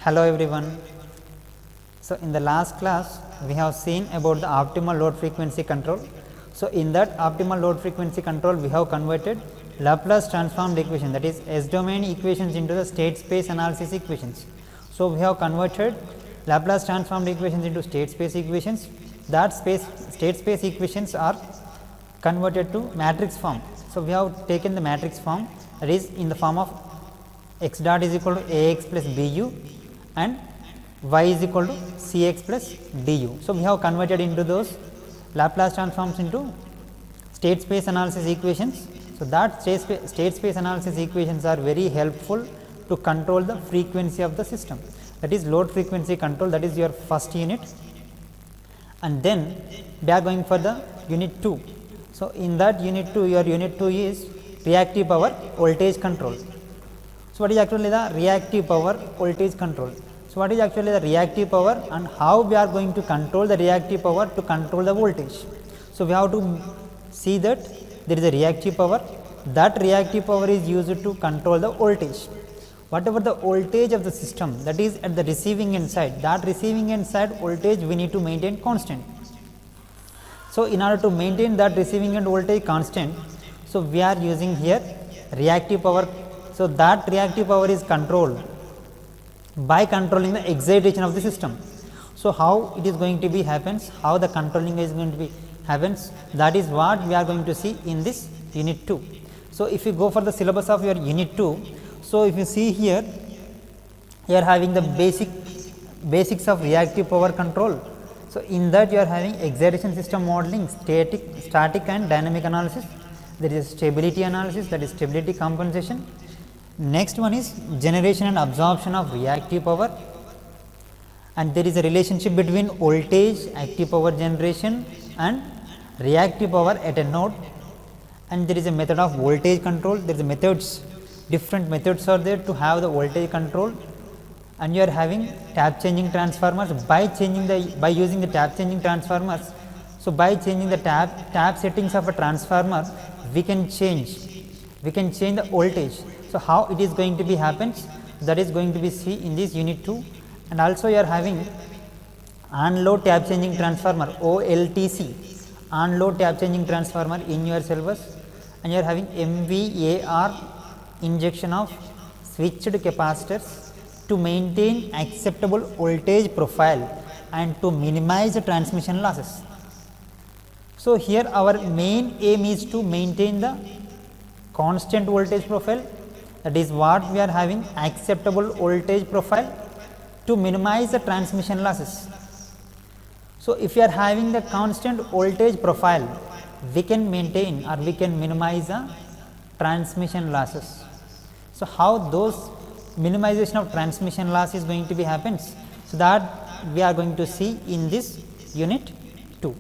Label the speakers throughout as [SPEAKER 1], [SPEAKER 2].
[SPEAKER 1] Hello everyone. So, in the last class we have seen about the optimal load frequency control. So, in that optimal load frequency control we have converted Laplace transformed equation, that is S domain equations, into the state space analysis equations. So, we have converted Laplace transformed equations into state space equations. That state space equations are converted to matrix form. So, we have taken the matrix form, that is in the form of x dot is equal to a x plus b u and y is equal to c x plus d u. So, we have converted into those Laplace transforms into state space analysis equations. So, that state space analysis equations are very helpful to control the frequency of the system, that is load frequency control, that is your first unit, and then we are going for the unit 2. So, in that unit 2, your unit 2 is reactive power voltage control. So, what is actually the reactive power voltage control? So, what is actually the reactive power and how we are going to control the reactive power to control the voltage? So, we have to see that there is a reactive power, that reactive power is used to control the voltage. Whatever the voltage of the system, that is at the receiving end side, that receiving end side voltage we need to maintain constant. So, in order to maintain that receiving end voltage constant, so we are using here reactive power. So, that reactive power is controlled by controlling the excitation of the system. So, how it is going to be happens, how the controlling is going to be happens, that is what we are going to see in this unit 2. So, if you go for the syllabus of your unit 2, so if you see here, you are having the basics of reactive power control. So, in that you are having excitation system modeling, static and dynamic analysis, there is stability analysis, that is stability compensation. Next one is generation and absorption of reactive power, and there is a relationship between voltage, active power generation and reactive power at a node, and there is a method of voltage control. There is a methods, different methods are there to have the voltage control, and you are having tap changing transformers. By using the tap changing transformers, so by changing the tap settings of a transformer, we can change the voltage. So, how it is going to be happens, that is going to be see in this unit 2, and also you are having on load tap changing transformer OLTC, on load tap changing transformer in your syllabus, and you are having MVAR, injection of switched capacitors to maintain acceptable voltage profile and to minimize the transmission losses. So, here our main aim is to maintain the constant voltage profile, that is what we are having acceptable voltage profile to minimize the transmission losses. So, if you are having the constant voltage profile, we can maintain or we can minimize the transmission losses. So, how those minimization of transmission loss is going to be happens? So, that we are going to see in this unit 2.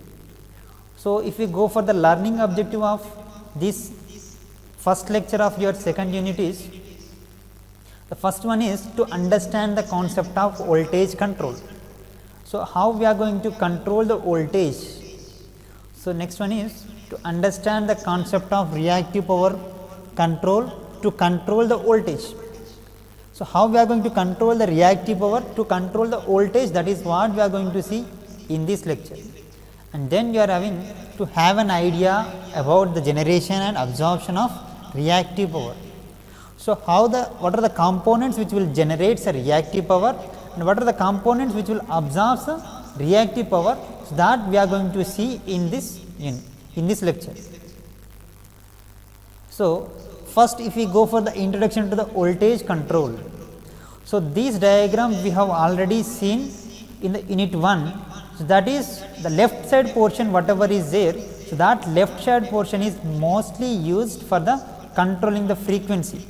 [SPEAKER 1] So, if we go for the learning objective of this first lecture of your second unit is, the first one is to understand the concept of voltage control. So, how we are going to control the voltage? So, next one is to understand the concept of reactive power control to control the voltage. So, how we are going to control the reactive power to control the voltage, that is what we are going to see in this lecture. And then you are having to have an idea about the generation and absorption of reactive power. So, what are the components which will generate the reactive power and what are the components which will absorb the reactive power, so that we are going to see in this lecture. So, first if we go for the introduction to the voltage control. So, this diagram we have already seen in the unit 1. So, that is the left side portion whatever is there. So, that left side portion is mostly used for the controlling the frequency.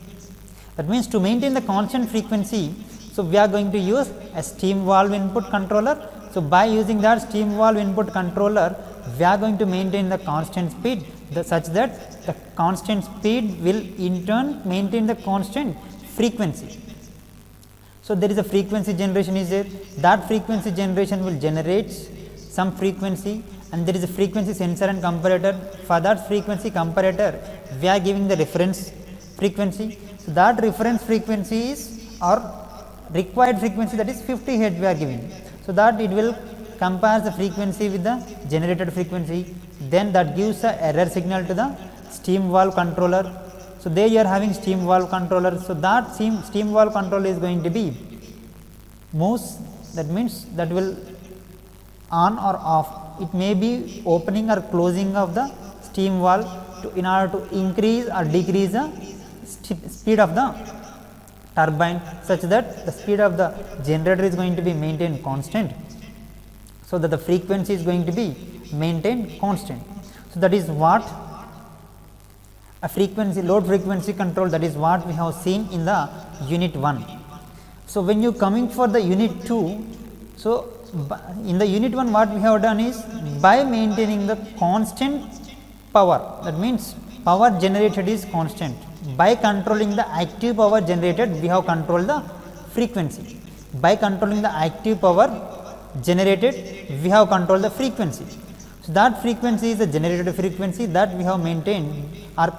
[SPEAKER 1] That means, to maintain the constant frequency, so we are going to use a steam valve input controller. So, by using that steam valve input controller, we are going to maintain the constant speed such that the constant speed will in turn maintain the constant frequency. So, there is a frequency generation is there, that frequency generation will generate some frequency, and there is a frequency sensor and comparator. For that frequency comparator, we are giving the reference frequency. So, that reference frequency is or required frequency, that is 50 hertz we are giving. So, that it will compare the frequency with the generated frequency, then that gives a error signal to the steam valve controller. So, there you are having steam valve controller. So, that steam valve controller is going to be moves, that means that will on or off, it may be opening or closing of the steam valve in order to increase or decrease the speed of the turbine, such that the speed of the generator is going to be maintained constant. So, that the frequency is going to be maintained constant. So, that is what a frequency load frequency control, that is what we have seen in the unit 1. So, when you coming for the unit 2, so in the unit 1 what we have done is by maintaining the constant power, that means power generated is constant. By controlling the active power generated, we have controlled the frequency. By controlling the active power generated, we have controlled the frequency. So, that frequency is the generated frequency that we have maintained or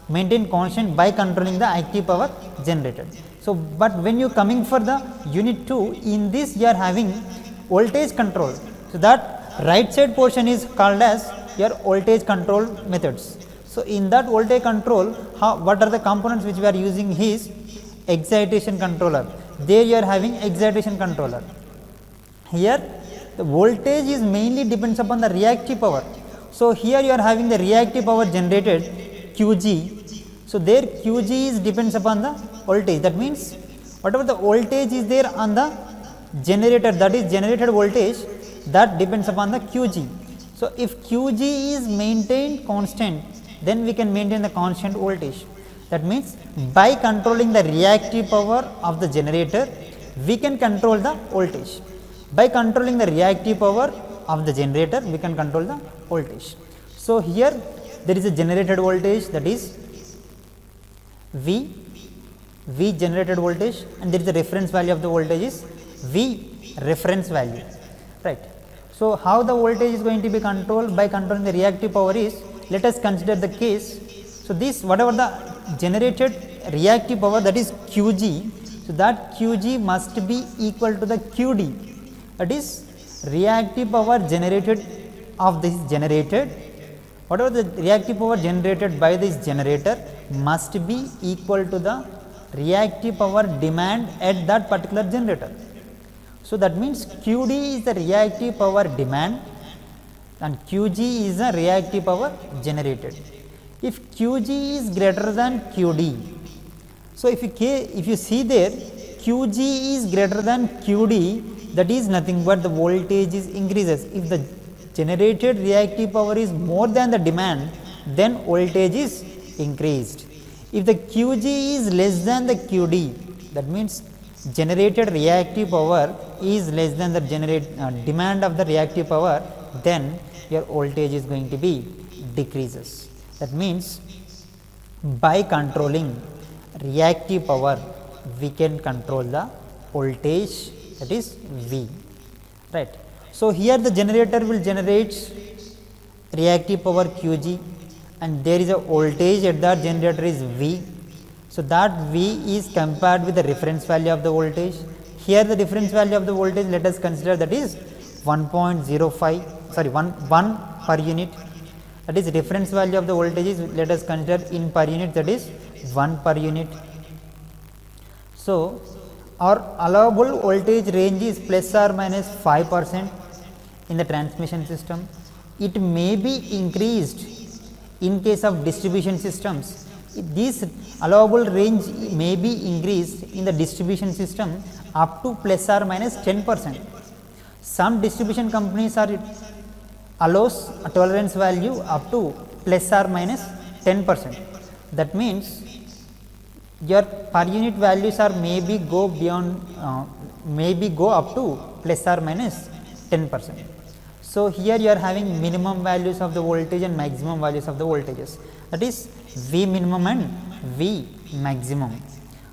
[SPEAKER 1] maintained constant by controlling the active power generated. So, but when you coming for the unit 2, in this you are having voltage control. So, that right side portion is called as your voltage control methods. So, in that voltage control, what are the components which we are using is excitation controller. There you are having excitation controller. Here the voltage is mainly depends upon the reactive power. So, here you are having the reactive power generated Qg. So, there Qg is depends upon the voltage, that means whatever the voltage is there on the generator, that is generated voltage, that depends upon the Qg. So, if Qg is maintained constant, then we can maintain the constant voltage. That means by controlling the reactive power of the generator, we can control the voltage. By controlling the reactive power of the generator, we can control the voltage. So, here there is a generated voltage, that is V generated voltage, and there is a reference value of the voltage is V reference value, right. So, how the voltage is going to be controlled? By controlling the reactive power is, let us consider the case. So, this whatever the generated reactive power, that is Qg, so that Qg must be equal to the Qd, that is reactive power generated of this generated, whatever the reactive power generated by this generator must be equal to the reactive power demand at that particular generator. So, that means Qd is the reactive power demand and Qg is the reactive power generated. If Qg is greater than Qd, so if you see there Qg is greater than Qd, that is nothing but the voltage is increases. If the generated reactive power is more than the demand, then voltage is increased. If the Qg is less than the Qd, that means generated reactive power is less than the demand of the reactive power, then your voltage is going to be decreases. That means by controlling reactive power, we can control the voltage, that is V, right. So, here the generator will generate reactive power Qg and there is a voltage at that generator is V. So, that V is compared with the reference value of the voltage. Here the difference value of the voltage, let us consider, that is 1.05, sorry 1 per unit, that is reference value of the voltage is, let us consider in per unit, that is 1 per unit. So, our allowable voltage range is plus or minus 5% in the transmission system. It may be increased in case of distribution systems. This allowable range may be increased in the distribution system up to plus or minus 10%. Some distribution companies allows a tolerance value up to plus or minus 10%. That means your per unit values are maybe go beyond maybe go up to plus or minus 10%. So, here you are having minimum values of the voltage and maximum values of the voltages, that is V minimum and V maximum.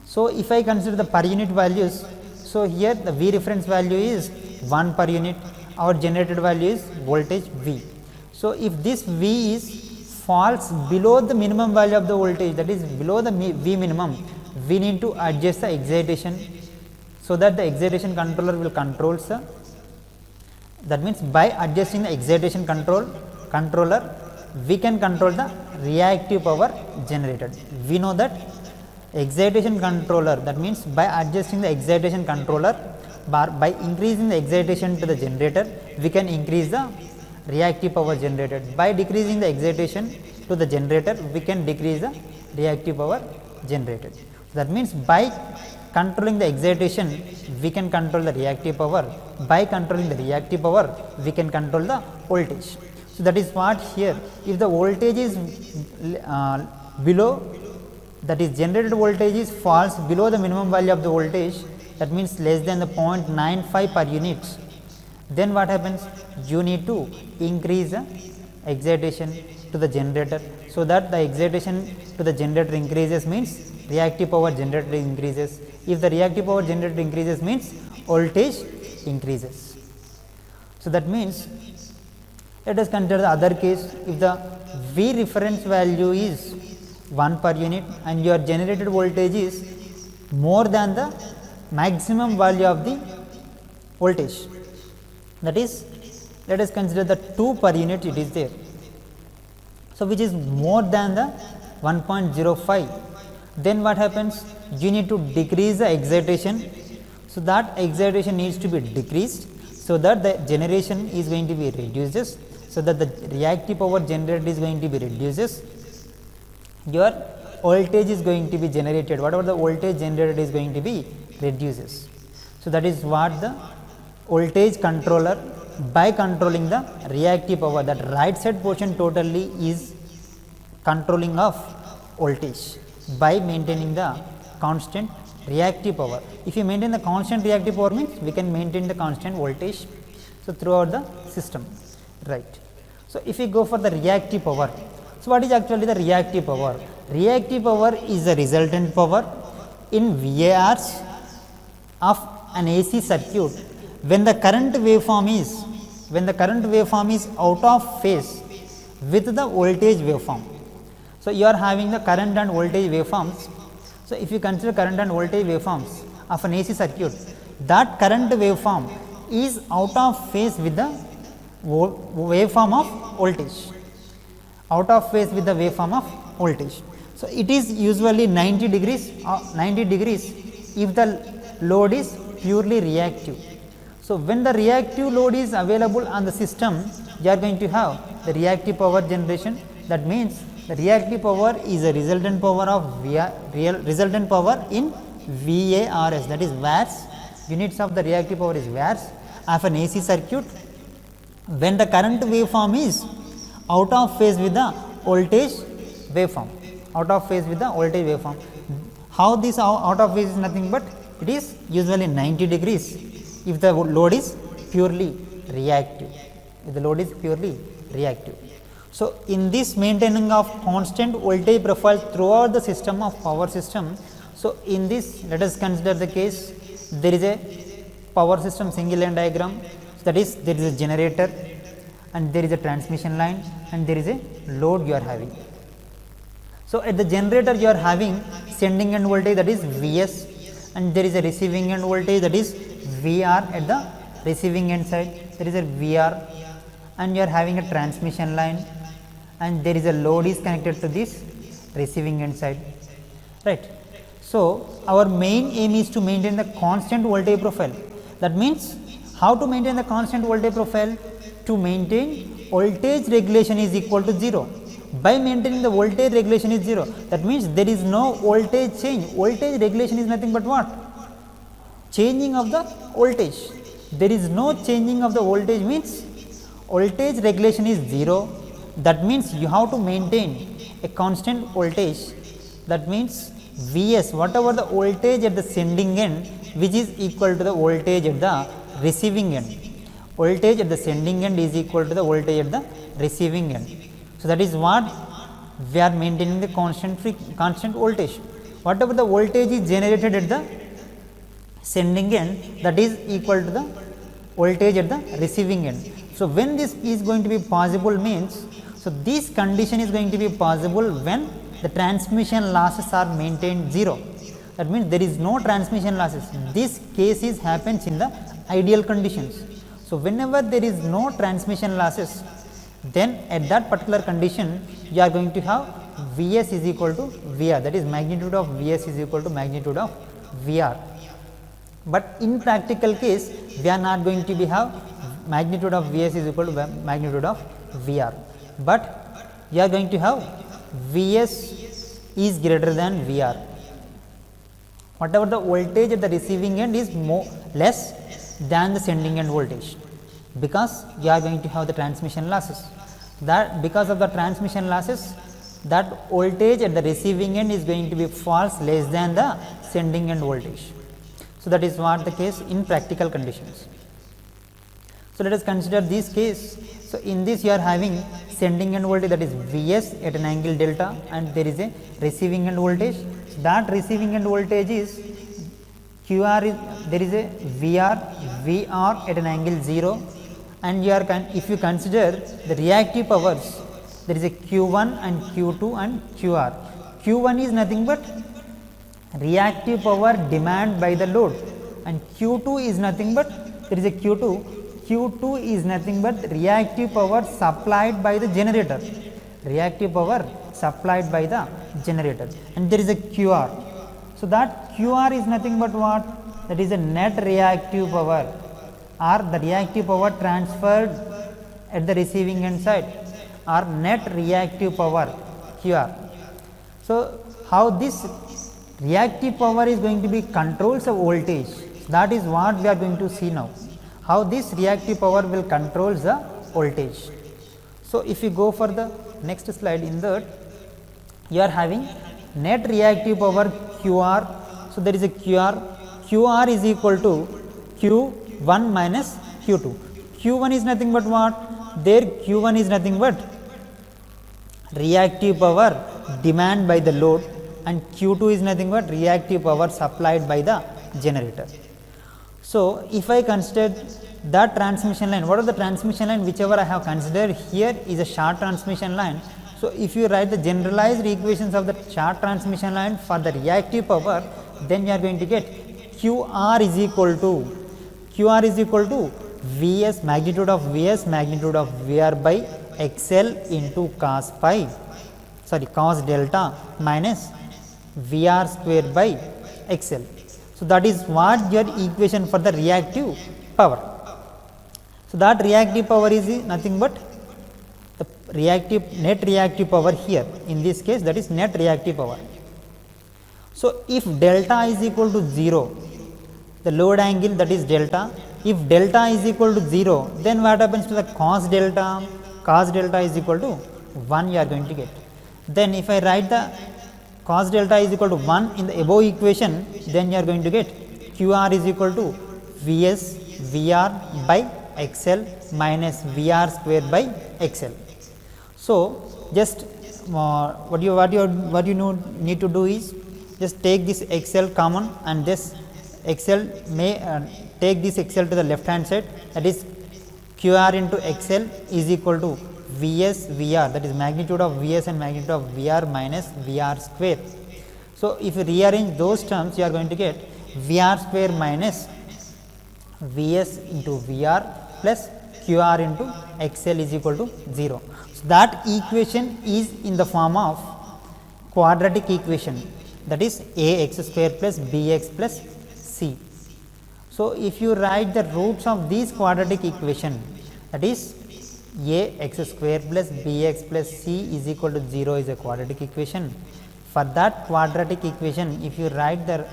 [SPEAKER 1] So, if I consider the per unit values, so here the V reference value is 1 per unit, our generated value is voltage V. So, if this V is falls below the minimum value of the voltage, that is below the V minimum, we need to adjust the excitation. so that the excitation controller will controls the, that means by adjusting the excitation controller we can control the reactive power generated. We know that excitation controller, that means by adjusting the excitation controller, by increasing the excitation to the generator we can increase the reactive power generated. By decreasing the excitation to the generator we can decrease the reactive power generated. That means by controlling the excitation we can control the reactive power, by controlling the reactive power we can control the voltage. So, that is what here, if the voltage is below, that is generated voltage is falls below the minimum value of the voltage, that means less than the 0.95 per unit, then what happens, you need to increase the excitation to the generator. So, that the excitation to the generator increases means reactive power generated increases. If the reactive power generated increases means voltage increases. So, that means let us consider the other case. If the V reference value is 1 per unit and your generated voltage is more than the maximum value of the voltage, that is, let us consider the 2 per unit it is there. So, which is more than the 1.05, then what happens, you need to decrease the excitation. So, that excitation needs to be decreased, so that the generation is going to be reduces, so that the reactive power generated is going to be reduces, your voltage is going to be generated, whatever the voltage generated is going to be reduces. So, that is what the voltage controller, by controlling the reactive power, that right side portion totally is controlling of voltage by maintaining the constant reactive power. If you maintain the constant reactive power means we can maintain the constant voltage, so throughout the system, right. So, if we go for the reactive power, so what is actually the reactive power? Reactive power is the resultant power in VARs of an AC circuit when the current waveform is out of phase with the voltage waveform. So, you are having the current and voltage waveforms. So, if you consider current and voltage waveforms of an AC circuit, that current waveform is out of phase with the waveform of voltage, out of phase with the waveform of voltage. So, it is usually 90 degrees if the load is purely reactive. So, when the reactive load is available on the system, you are going to have the reactive power generation. That means, the reactive power is a resultant power of resultant power in VARs, that is VARs, units of the reactive power is VARs of an AC circuit when the current waveform is out of phase with the voltage waveform, out of phase with the voltage waveform. How this out of phase is nothing but it is usually 90 degrees if the load is purely reactive, if the load is purely reactive. So, in this maintaining of constant voltage profile throughout the system of power system, so in this let us consider the case, there is a power system single line diagram, so that is there is a generator and there is a transmission line and there is a load you are having. So, at the generator you are having sending end voltage, that is Vs, and there is a receiving end voltage, that is Vr at the receiving end side, there is a Vr, and you are having a transmission line and there is a load is connected to this receiving end side, right. So, our main aim is to maintain the constant voltage profile. That means, how to maintain the constant voltage profile? To maintain voltage regulation is equal to 0. By maintaining the voltage regulation is 0, that means there is no voltage change. Voltage regulation is nothing but what? Changing of the voltage. There is no changing of the voltage means voltage regulation is 0. That means you have to maintain a constant voltage. That means Vs, whatever the voltage at the sending end, which is equal to the voltage at the receiving end. Voltage at the sending end is equal to the voltage at the receiving end. So, that is what we are maintaining the constant voltage. Whatever the voltage is generated at the sending end, that is equal to the voltage at the receiving end. So, when this is going to be possible means, so this condition is going to be possible when the transmission losses are maintained 0. that means there is no transmission losses. This case is happens in the ideal conditions. So, whenever there is no transmission losses, then at that particular condition you are going to have Vs is equal to Vr, that is magnitude of Vs is equal to magnitude of Vr. But in practical case we are not going to be have magnitude of Vs is equal to magnitude of Vr, but you are going to have Vs is greater than Vr. Whatever the voltage at the receiving end is less than the sending end voltage, because you are going to have the transmission losses. That because of the transmission losses, that voltage at the receiving end is going to be false less than the sending end voltage. So, that is what the case in practical conditions. So, let us consider this case. So, in this you are having sending end voltage, that is Vs at an angle delta, and there is a receiving end voltage. That receiving end voltage is QR is, there is a Vr at an angle 0, and you are if you consider the reactive powers, there is a Q1 and Q2 and QR. Q1 is nothing but reactive power demand by the load, and Q2 is nothing but there is a Q2 is nothing but reactive power supplied by the generator, reactive power supplied by the generator, and there is a QR. So, that QR is nothing but what? That is a net reactive power, or the reactive power transferred at the receiving end side, or net reactive power QR. So, how this reactive power is going to be controls the voltage, that is what we are going to see now, how this reactive power will control the voltage. So, if you go for the next slide, in that you are having net reactive power QR. So, there is a QR is equal to Q1 minus Q2. Q1 is nothing but what? There Q1 is nothing but reactive power demand by the load, and Q2 is nothing but reactive power supplied by the generator. So, if I consider that transmission line, what are the transmission line whichever I have considered here is a short transmission line. So, if you write the generalized equations of the short transmission line for the reactive power, then you are going to get QR is equal to Vs magnitude of Vr by XL into cos delta minus Vr square by XL. So, that is what your equation for the reactive power. So, that reactive power is nothing but the net reactive power here, in this case that is net reactive power. So, if delta is equal to 0, the load angle, that is delta, if delta is equal to 0, then what happens to the cos delta? Cos delta is equal to 1 you are going to get. Then if I write the cos delta is equal to 1 in the above equation, then you are going to get QR is equal to Vs Vr by XL minus Vr square by XL. So, just what you need to do is just take this XL common, and this XL may take this XL to the left hand side, that is QR into XL is equal to Vs Vr, that is magnitude of Vs and magnitude of Vr minus Vr square. So, if you rearrange those terms, you are going to get Vr square minus Vs into Vr plus QR into XL is equal to 0. So, that equation is in the form of quadratic equation, that is Ax square plus Bx plus C. So, if you write the roots of this quadratic equation, that is Ax square plus Bx plus C is equal to 0 is a quadratic equation. For that quadratic equation, if you write the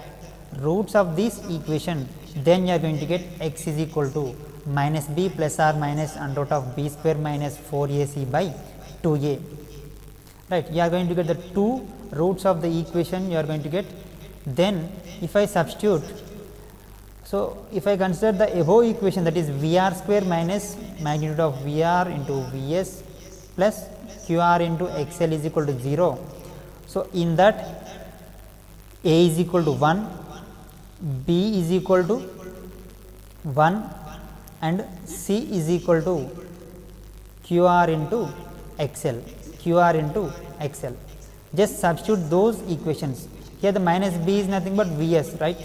[SPEAKER 1] roots of this equation, then you are going to get x is equal to minus b plus or minus under root of b square minus 4ac by 2a. Right, you are going to get the two roots of the equation you are going to get. Then if I substitute, so if I consider the above equation, that is Vr square minus magnitude of Vr into Vs plus Qr into XL is equal to 0. So, in that A is equal to 1, B is equal to 1 and C is equal to QR into XL, QR into XL. Just substitute those equations. here the minus B is nothing but Vs, right.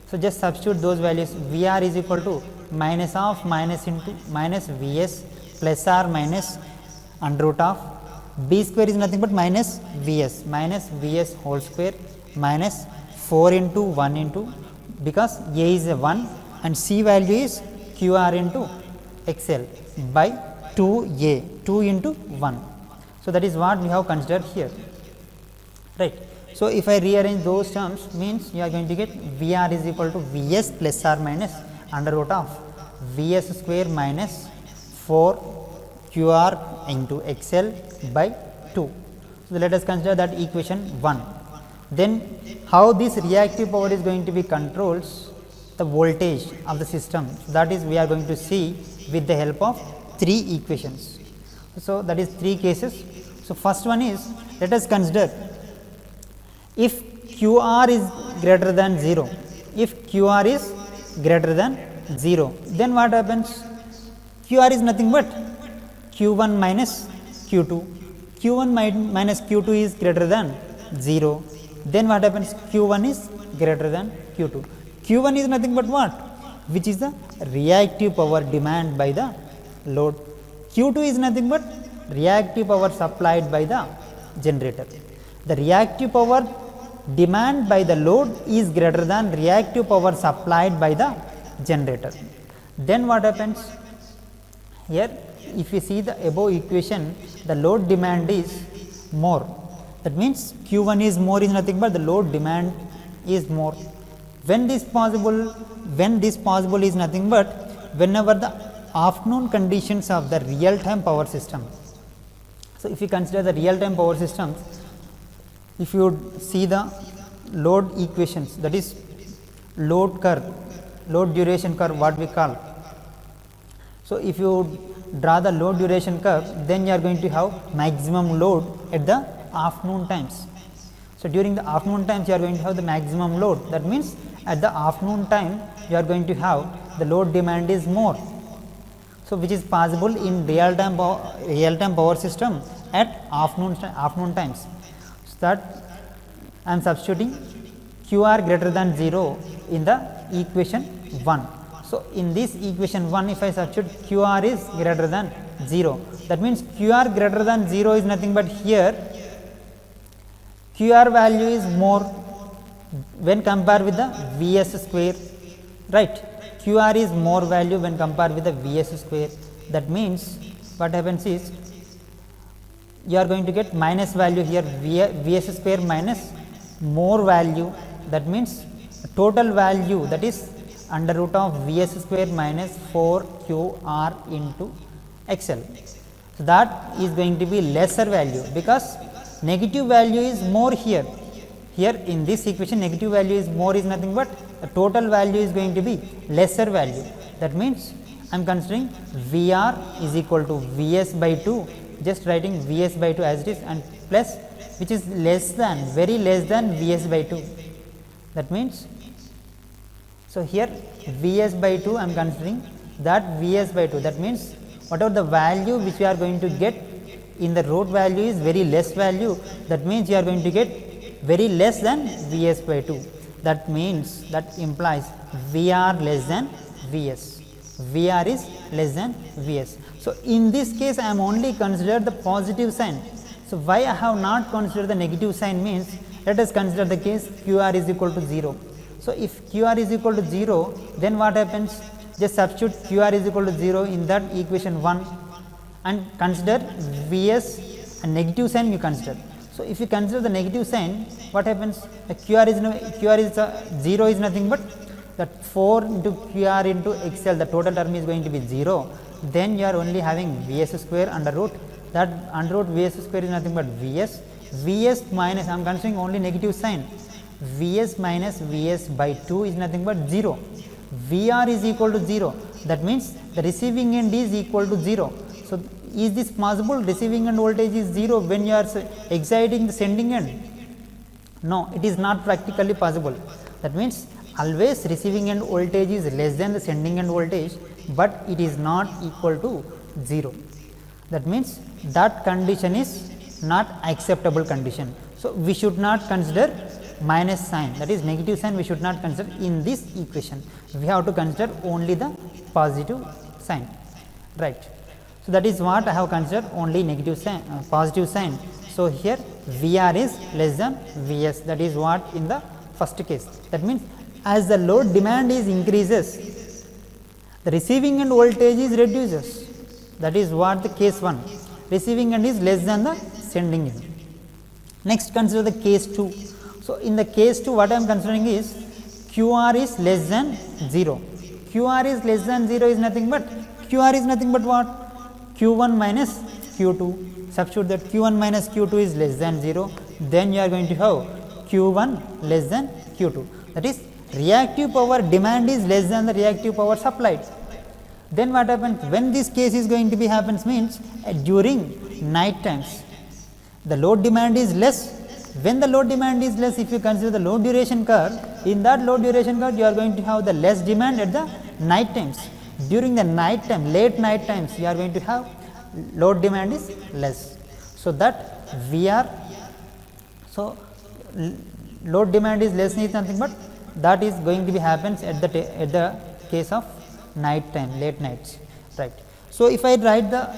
[SPEAKER 1] So, just substitute those values. Vr is equal to minus of minus into minus Vs plus r minus under root of B square is nothing but minus Vs whole square minus 4 into 1 into, because A is a 1 and C value is Qr into XL by 2A, 2 into 1. So, that is what we have considered here, right. So, if I rearrange those terms, means you are going to get Vr is equal to Vs plus r minus under root of Vs square minus 4 Qr into XL by 2. So, let us consider that equation 1. Then how this reactive power is going to be controls the voltage of the system, that is we are going to see with the help of 3 equations. So, that is 3 cases. So, first one is, let us consider if Qr is greater than 0, if Qr is greater than 0, then what happens? Qr is nothing but Q1 minus Q2, Q1 minus Q2 is greater than 0, then what happens? Q1 is greater than Q2. Q1 is nothing but what? Which is the reactive power demand by the load. Q2 is nothing but reactive power supplied by the generator. The reactive power demand by the load is greater than reactive power supplied by the generator. Then what happens? Here if you see the above equation, the load demand is more. That means Q1 is more is nothing but the load demand is more. When this possible? When this possible is nothing but whenever the afternoon conditions of the real time power system. So, if you consider the real time power systems, if you see the load equations, that is load curve, load duration curve what we call. So, if you draw the load duration curve, then you are going to have maximum load at the afternoon times. So, during the afternoon times you are going to have the maximum load, that means at the afternoon time you are going to have the load demand is more. So, which is possible in real time power system at afternoon times. So, that I am substituting Qr greater than 0 in the equation 1. So, in this equation 1 if I substitute Qr is greater than 0, that means Qr greater than 0 is nothing but here Qr value is more when compared with the Vs square, right. Qr is more value when compared with the Vs square. That means what happens is you are going to get minus value here Vs square minus more value, that means total value, that is under root of Vs square minus 4 Qr into XL. So, that is going to be lesser value because negative value is more here. Here in this equation negative value is more is nothing but the total value is going to be lesser value. That means I am considering Vr is equal to Vs by 2, just writing Vs by 2 as it is, and plus which is less than, very less than Vs by 2. That means, so here Vs by 2 I am considering that Vs by 2, that means whatever the value which we are going to get in the root value is very less value, that means you are going to get very less than Vs by 2. That means that implies Vr less than Vs, Vr is less than Vs. So, in this case I am only consider the positive sign. So, why I have not considered the negative sign means, let us consider the case Qr is equal to 0. So, if Qr is equal to 0, then what happens? Just substitute Qr is equal to 0 in that equation 1 and consider Vs and negative sign you consider. So, if you consider the negative sign, what happens? The Qr is 0 is nothing but that 4 into Qr into XL, the total term is going to be 0. Then you are only having Vs square under root, that under root Vs square is nothing but Vs, Vs minus, I am considering only negative sign, Vs minus Vs by 2 is nothing but 0. Vr is equal to 0, that means the receiving end is equal to 0. So, is this possible? Receiving end voltage is 0 when you are exciting the sending end? No, it is not practically possible. That means always receiving end voltage is less than the sending end voltage, but it is not equal to 0. That means that condition is not acceptable condition. So, we should not consider minus sign, that is negative sign we should not consider in this equation. We have to consider only the positive sign, right. So, that is what I have considered only negative sign, positive sign. So, here VR is less than Vs, that is what in the first case. That means, as the load demand is increases, the receiving end voltage is reduces, that is what the case 1, receiving end is less than the sending end. Next, consider the case 2. So, in the case 2 what I am considering is QR is less than 0. QR is less than 0 is nothing but QR is nothing but what? Q1 minus Q2. Substitute that Q1 minus Q2 is less than 0. Then you are going to have Q1 less than Q2. That is reactive power demand is less than the reactive power supplied. Then what happens when this case is going to be happens means during night times the load demand is less. When the load demand is less, if you consider the load duration curve, in that load duration curve you are going to have the less demand at the night times. During the night time, late night times, you are going to have load demand is less. So, that VR, so load demand is less is nothing but that is going to be happens at the case of night time, late nights, right. So, if I write the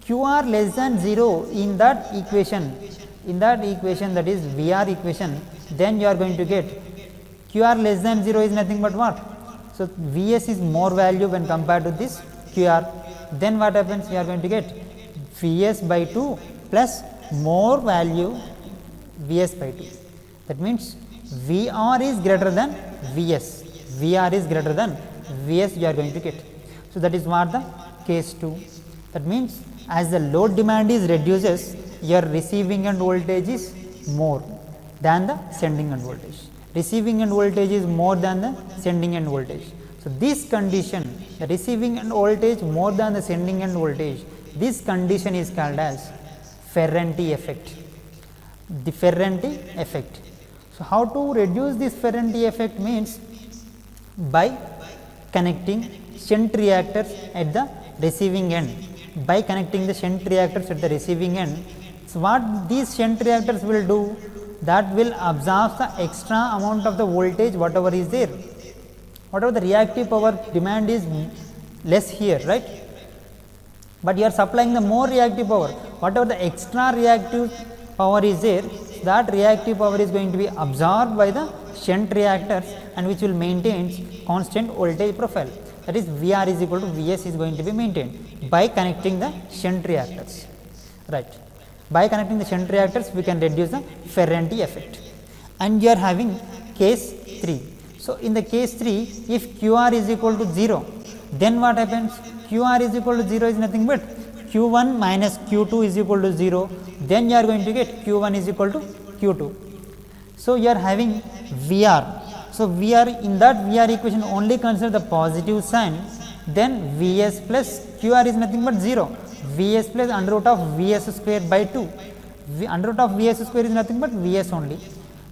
[SPEAKER 1] QR less than 0 in that equation, that is VR equation, then you are going to get QR less than 0 is nothing but what? So, Vs is more value when compared to this QR, then what happens? We are going to get Vs by 2 plus more value Vs by 2. That means, VR is greater than Vs, VR is greater than Vs you are going to get. So, that is what the case 2. That means, as the load demand is reduces, your receiving end voltage is more than the sending end voltage. Receiving end voltage is more than the sending end voltage. So, this condition, the receiving end voltage more than the sending end voltage, this condition is called as Ferranti effect, the Ferranti effect. So, how to reduce this Ferranti effect means by connecting shunt reactors at the receiving end, by connecting the shunt reactors at the receiving end. So, what these shunt reactors will do? That will absorb the extra amount of the voltage whatever is there, whatever the reactive power demand is less here, right, but you are supplying the more reactive power, whatever the extra reactive power is there, that reactive power is going to be absorbed by the shunt reactors and which will maintain constant voltage profile, that is VR is equal to Vs is going to be maintained by connecting the shunt reactors, right. By connecting the shunt reactors, we can reduce the Ferranti effect. And you are having case 3. So, in the case 3, if QR is equal to 0, then what happens? QR is equal to 0 is nothing but Q1 minus Q2 is equal to 0, then you are going to get Q1 is equal to Q2. So, you are having VR. So, VR in that VR equation only consider the positive sign, then Vs plus QR is nothing but 0. Vs plus under root of Vs square by 2, under root of Vs square is nothing but Vs only,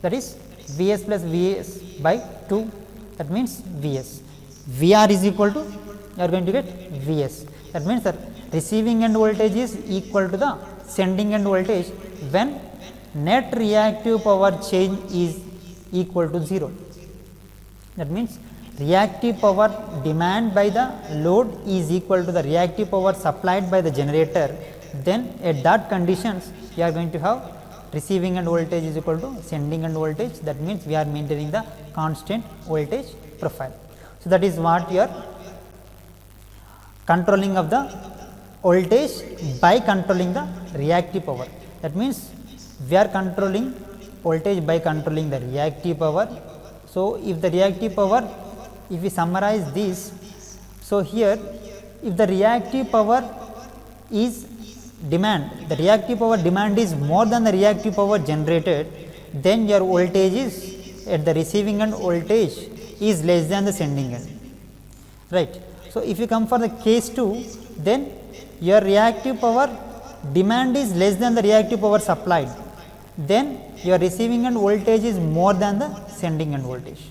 [SPEAKER 1] that is Vs plus Vs by 2, that means Vs. VR is equal to, you are going to get Vs, that means the receiving end voltage is equal to the sending end voltage when net reactive power change is equal to 0. That means, reactive power demand by the load is equal to the reactive power supplied by the generator, then at that conditions you are going to have receiving end voltage is equal to sending end voltage, that means we are maintaining the constant voltage profile. So, that is what you are controlling of the voltage by controlling the reactive power, that means we are controlling voltage by controlling the reactive power. So, if the reactive power, if we summarize this, so here if the reactive power is demand, the reactive power demand is more than the reactive power generated, then your voltage is at the receiving end voltage is less than the sending end, right. So, if you come for the case 2, then your reactive power demand is less than the reactive power supplied, then your receiving end voltage is more than the sending end voltage.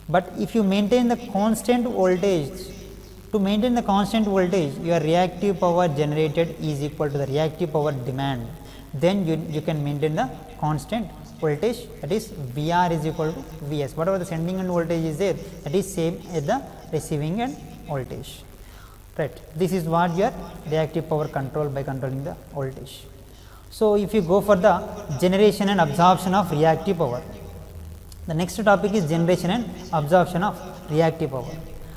[SPEAKER 1] But if you maintain the constant voltage, to maintain the constant voltage, your reactive power generated is equal to the reactive power demand, then you can maintain the constant voltage, that is VR is equal to Vs. Whatever the sending end voltage is there, that is same as the receiving end voltage. Right. This is what your reactive power control by controlling the voltage. So, if you go for the generation and absorption of reactive power, the next topic is generation and absorption of reactive power.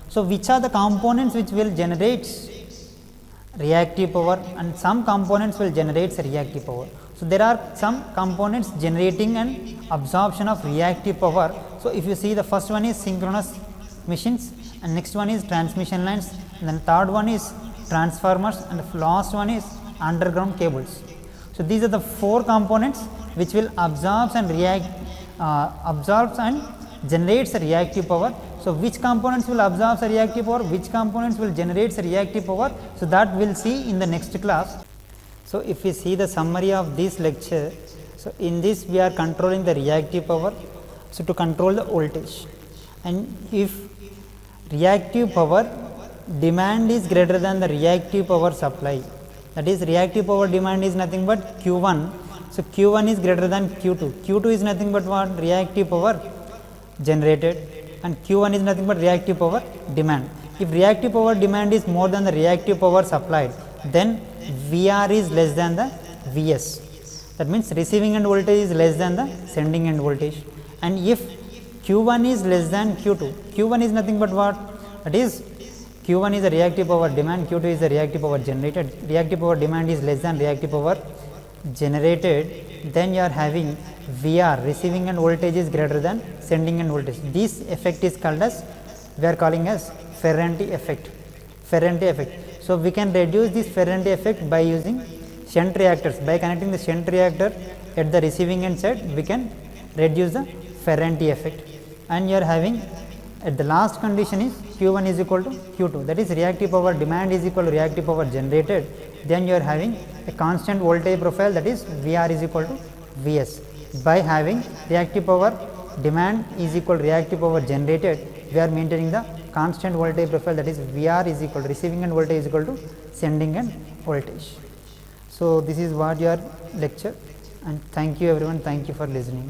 [SPEAKER 1] So, which are the components which will generate reactive power, and some components will generate reactive power. So, there are some components generating and absorption of reactive power. So, if you see, the first one is synchronous machines, and next one is transmission lines, and then third one is transformers, and the last one is underground cables. So, these are the 4 components which will absorb and generates a reactive power. So, which components will absorb the reactive power, which components will generate the reactive power. So, that we will see in the next class. So, if we see the summary of this lecture, so in this we are controlling the reactive power, so to control the voltage, and if reactive power demand is greater than the reactive power supply, that is reactive power demand is nothing but Q1. So, Q1 is greater than Q2, Q2 is nothing but what, reactive power generated, and Q1 is nothing but reactive power demand. If reactive power demand is more than the reactive power supplied, then VR is less than the Vs, that means receiving end voltage is less than the sending end voltage. And if Q1 is less than Q2, Q1 is nothing but what, that is Q1 is the reactive power demand, Q2 is the reactive power generated, reactive power demand is less than reactive power generated, then you are having VR, receiving end voltage is greater than sending end voltage. This effect is called as, we are calling as Ferranti effect. Ferranti effect. So, we can reduce this Ferranti effect by using shunt reactors. By connecting the shunt reactor at the receiving end side, we can reduce the Ferranti effect. And you are having, at the last condition is Q1 is equal to Q2, that is reactive power demand is equal to reactive power generated, then you are having a constant voltage profile, that is VR is equal to Vs. By having reactive power demand is equal to reactive power generated, we are maintaining the constant voltage profile, that is VR is equal to receiving end voltage is equal to sending end voltage. So, this is what your lecture, and thank you everyone, thank you for listening.